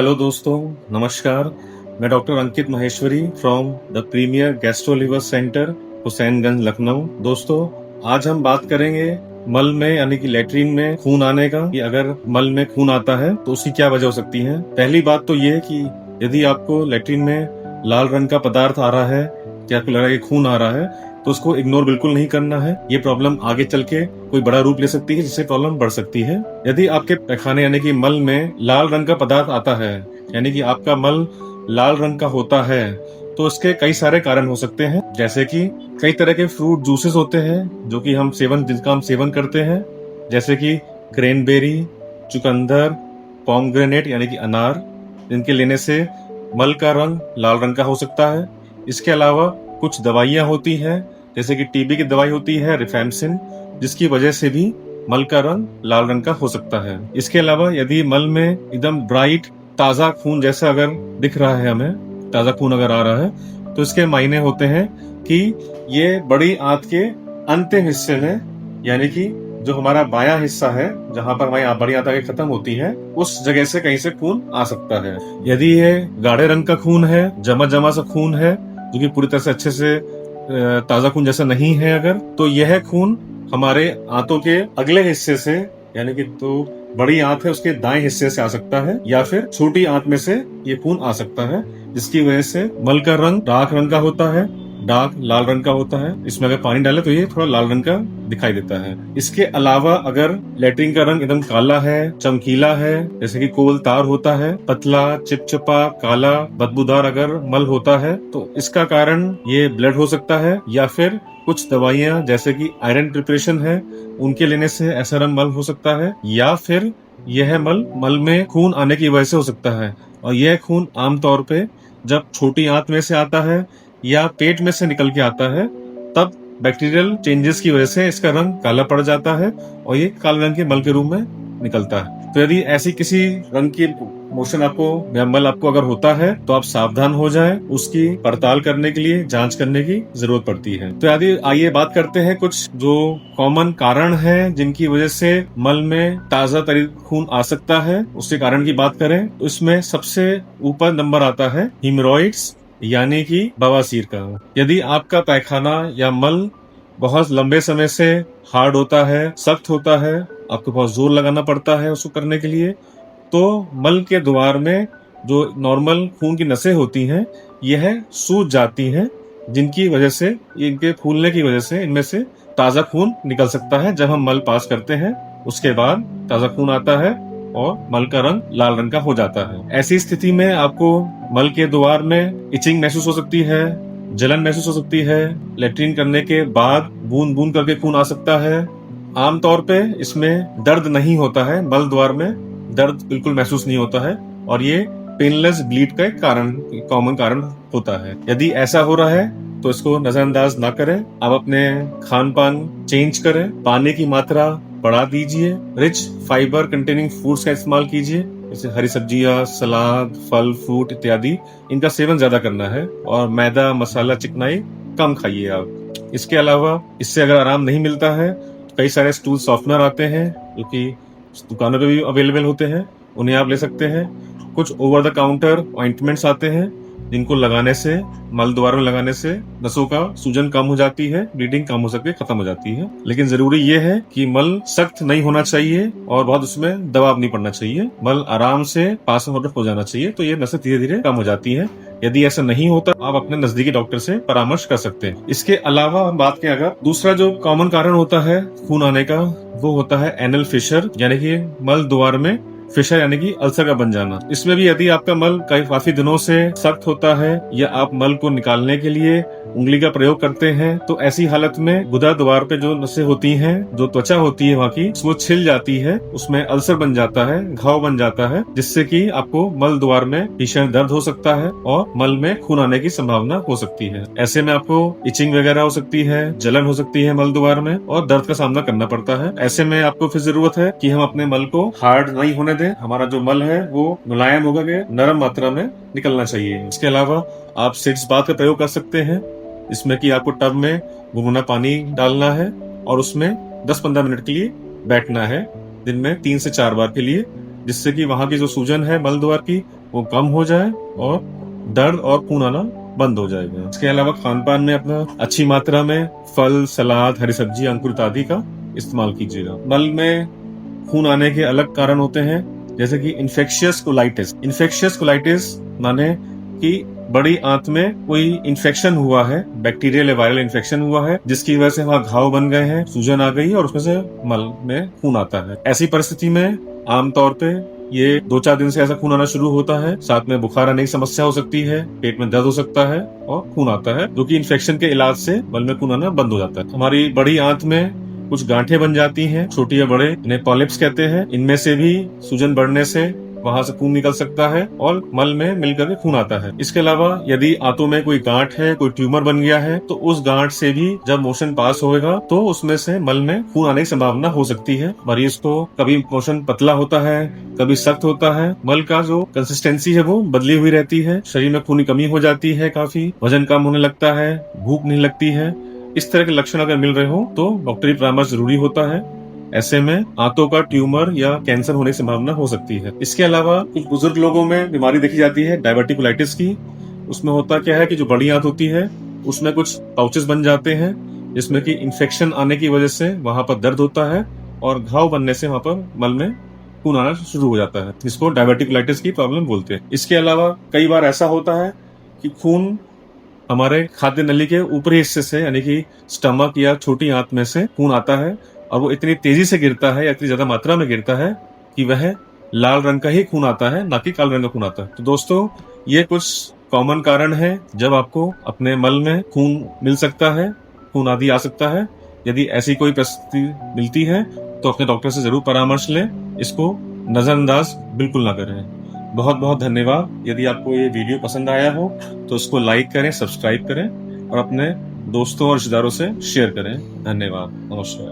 Hello दोस्तों, नमस्कार। मैं doctor Ankit Maheshwari from the premier gastro liver centre, Husainganj, Lucknow. दोस्तों, आज हम बात करेंगे मल में यानी कि लैट्रिन में खून आने का। कि अगर मल में खून आता है तो उसकी क्या वजह हो सकती है। पहली बात तो ये है कि यदि आपको लैट्रिन में लाल रंग का पदार्थ आ रहा है, कि आपको लग रहा है कि खून आ रहा है, तो उसको इग्नोर बिल्कुल नहीं करना है। ये प्रॉब्लम आगे चल के कोई बड़ा रूप ले सकती है, जिससे प्रॉब्लम बढ़ सकती है। यदि आपके पैखाने यानी कि मल में लाल रंग का पदार्थ आता है, यानी कि आपका मल लाल रंग का होता है, तो इसके कई सारे कारण हो सकते हैं। जैसे कि कई तरह के फ्रूट जूसेस होते हैं जो कि जिनका हम सेवन करते हैं, जैसे कि क्रेनबेरी, चुकंदर, पोमग्रेनेट यानी कि अनार, जिनके लेने से मल का रंग लाल रंग का हो सकता है। इसके अलावा कुछ दवाइयां होती हैं, जैसे कि टीबी की दवाई होती है रिफैम्पसिन, जिसकी वजह से भी मल का रंग लाल रंग का हो सकता है। इसके अलावा यदि मल में एकदम ब्राइट ताजा खून जैसा अगर दिख रहा है, हमें ताजा खून अगर आ रहा है, तो इसके मायने होते हैं कि ये बड़ी आंत के अंतिम हिस्से में, यानी कि जो हमारा बायां हिस्सा है, जहां पर हमारी बड़ी आंत आगे खत्म होती है, उस जगह से कहीं से खून आ सकता है। यदि ये गाढ़े रंग का खून है, जमा जमा सा खून है, जो कि पूरी तरह से अच्छे से ताजा खून जैसा नहीं है अगर, तो यह खून हमारे आंतों के अगले हिस्से से, यानी कि तो बड़ी आंत है उसके दाएं हिस्से से आ सकता है, या फिर छोटी आंत में से ये खून आ सकता है, जिसकी वजह से मल का रंग डार्क रंग का होता है, डार्क लाल रंग का होता है। इसमें अगर पानी डाले तो ये थोड़ा लाल रंग का दिखाई देता है। इसके अलावा अगर लैट्रिन का रंग एकदम काला है, चमकीला है, जैसे कि कोल तार होता है, पतला, चिपचिपा, काला, बदबूदार अगर मल होता है, तो इसका कारण ये ब्लड हो सकता है, या फिर कुछ दवाइयां जैसे कि आयरन प्रिपरेशन है, उनके लेने से ऐसा रंग मल हो सकता है, या फिर यह मल में खून आने की वजह से हो सकता है। और यह खून आमतौर पे जब छोटी आंत में से आता है या पेट में से निकल के आता है, तब बैक्टीरियल चेंजेस की वजह से इसका रंग काला पड़ जाता है और ये काले रंग के मल के रूप में निकलता है। तो यदि ऐसी किसी रंग की मोशन आपको या मल आपको अगर होता है, तो आप सावधान हो जाएं। उसकी पड़ताल करने के लिए जांच करने की जरूरत पड़ती है। तो यदि आइए बात करते हैं कुछ जो कॉमन कारण हैं जिनकी वजह से मल में ताजा खून आ सकता है, उसके कारण की बात करें तो इसमें सबसे ऊपर नंबर आता है हीमोरॉइड्स, यानी कि बवासीर का। यदि आपका पैखाना या मल बहुत लंबे समय से हार्ड होता है, सख्त होता है, आपको बहुत जोर लगाना पड़ता है उसको करने के लिए, तो मल के द्वार में जो नॉर्मल खून की नसें होती हैं, यह सूज जाती हैं, जिनकी वजह से, इनके फूलने की वजह से इनमें से ताजा खून निकल सकता है। जब हम मल पास करते हैं उसके बाद ताजा खून आता है और मल का रंग लाल रंग का हो जाता है। ऐसी स्थिति में आपको मल के द्वार में इचिंग महसूस हो सकती है, जलन महसूस हो सकती है, लैट्रिन करने के बाद बूंद बूंद करके खून आ सकता है। आमतौर पे इसमें दर्द नहीं होता है, मल द्वार में दर्द बिल्कुल महसूस नहीं होता है, और ये पेनलेस ब्लीड का एक कॉमन कारण होता है। यदि ऐसा हो रहा है तो इसको नजरअंदाज ना करें। आप अपने खान पान चेंज करें, पानी की मात्रा बढ़ा दीजिए, रिच फाइबर कंटेनिंग फूड्स का इस्तेमाल कीजिए, जैसे हरी सब्जियां, सलाद, फल, फ्रूट इत्यादि, इनका सेवन ज्यादा करना है, और मैदा, मसाला, चिकनाई कम खाइए आप। इसके अलावा इससे अगर आराम नहीं मिलता है, कई सारे स्टूल सॉफ्टनर आते हैं जो कि दुकानों पे भी अवेलेबल होते हैं, उन्हें आप ले सकते हैं। कुछ ओवर द काउंटर ऑइंटमेंट्स आते हैं, जिनको लगाने से, मल द्वार में लगाने से नसों का सूजन कम हो जाती है, ब्लीडिंग कम हो सकती है, खत्म हो जाती है। लेकिन जरूरी ये है कि मल सख्त नहीं होना चाहिए और बहुत उसमें दबाव नहीं पड़ना चाहिए। मल आराम से पास हो जाना चाहिए, तो ये नसें धीरे धीरे कम हो जाती है। यदि ऐसा नहीं होता, आप अपने नजदीकी डॉक्टर से परामर्श कर सकते हैं। इसके अलावा हम बात करें, अगर दूसरा जो कॉमन कारण होता है खून आने का, वो होता है एनल फिशर, यानी कि मल द्वार में फिशर यानी कि अल्सर का बन जाना। इसमें भी यदि आपका मल काफी दिनों से सख्त होता है, या आप मल को निकालने के लिए उंगली का प्रयोग करते हैं, तो ऐसी हालत में गुदा द्वार पे जो नसें होती हैं, जो त्वचा होती है वहाँ की, वो छिल जाती है, उसमें अल्सर बन जाता है, घाव बन जाता है, जिससे कि आपको मल द्वार में भीषण दर्द हो सकता है और मल में खून आने की संभावना हो सकती है। ऐसे में आपको इचिंग वगैरह हो सकती है, जलन हो सकती है मल द्वार में, और दर्द का सामना करना पड़ता है। ऐसे में आपको फिर जरूरत है कि हम अपने मल को हार्ड नहीं होने दें। हमारा जो मल है वो मुलायम होकर के नरम मात्रा में निकलना चाहिए। इसके अलावा आप सिट्स बाथ का प्रयोग कर सकते हैं, इसमें कि आपको टब में गुनगुना पानी डालना है और उसमें 10-15 मिनट के लिए बैठना है, दिन में 3 से 4 बार के लिए, जिससे कि वहां की जो सूजन है मल द्वार की, वो कम हो जाए और दर्द और खून आना बंद हो जाएगा। इसके अलावा खान पान में अपना अच्छी मात्रा में फल, सलाद, हरी सब्जी, अंकुरित आदि का इस्तेमाल कीजिएगा। मल में खून आने के अलग कारण होते हैं, जैसे कि इन्फेक्शियस कोलाइटिस। इन्फेक्शियस कोलाइटिस माने कि बड़ी आंत में कोई इन्फेक्शन हुआ है, बैक्टीरियल या वायरल इन्फेक्शन हुआ है, जिसकी वजह से वहां घाव बन गए हैं, सूजन आ गई है और उसमें से मल में खून आता है। ऐसी परिस्थिति में आमतौर पे ये 2-4 दिन से ऐसा खून आना शुरू होता है। साथ में बुखार आने की समस्या हो सकती है, पेट में दर्द हो सकता है और खून आता है, जो कि इन्फेक्शन के इलाज से मल में खून आना बंद हो जाता है। हमारी बड़ी आंत में कुछ गांठें बन जाती हैं, छोटी या बड़े, इन्हें पॉलिप्स कहते हैं। इनमें से भी सूजन बढ़ने से वहां से खून निकल सकता है और मल में मिलकर के खून आता है। इसके अलावा यदि आंतों में कोई गांठ है, कोई ट्यूमर बन गया है, तो उस गांठ से भी जब मोशन पास होएगा तो उसमें से मल में खून आने की संभावना हो सकती है। मरीज को कभी मोशन पतला होता है, कभी सख्त होता है, मल का जो कंसिस्टेंसी है वो बदली हुई रहती है, शरीर में खून की कमी हो जाती है, काफी वजन कम होने लगता है, भूख नहीं लगती है। इस तरह के लक्षण अगर मिल रहे हो तो डॉक्टरी परामर्श जरूरी होता है। ऐसे में आंतों का ट्यूमर या कैंसर होने की संभावना हो सकती है। इसके अलावा कुछ बुजुर्ग लोगों में बीमारी देखी जाती है डायवर्टिकुलाइटिस की। उसमें होता क्या है कि जो बड़ी आंत होती है उसमें कुछ पाउचेस बन जाते हैं, जिसमें कि इन्फेक्शन आने की वजह से वहां पर दर्द होता है और घाव बनने से वहां पर मल में खून आना शुरू हो जाता है, जिसको डायवर्टिकुलाइटिस की प्रॉब्लम बोलते हैं। इसके अलावा कई बार ऐसा होता है कि खून हमारे खाद्य नली के ऊपरी हिस्से से, यानी कि स्टमक या छोटी आंत में से खून आता है और वो इतनी तेजी से गिरता है या इतनी ज्यादा मात्रा में गिरता है कि वह लाल रंग का ही खून आता है, ना कि काले रंग का खून आता है। तो दोस्तों, ये कुछ कॉमन कारण है जब आपको अपने मल में खून मिल सकता है, खून आदि आ सकता है। यदि ऐसी कोई परिस्थिति मिलती है तो अपने डॉक्टर से जरूर परामर्श लें, इसको नजरअंदाज बिल्कुल ना करें। बहुत बहुत धन्यवाद। यदि आपको ये वीडियो पसंद आया हो तो इसको लाइक करें, सब्सक्राइब करें और अपने दोस्तों और रिश्तेदारों से शेयर करें। धन्यवाद। नमस्कार।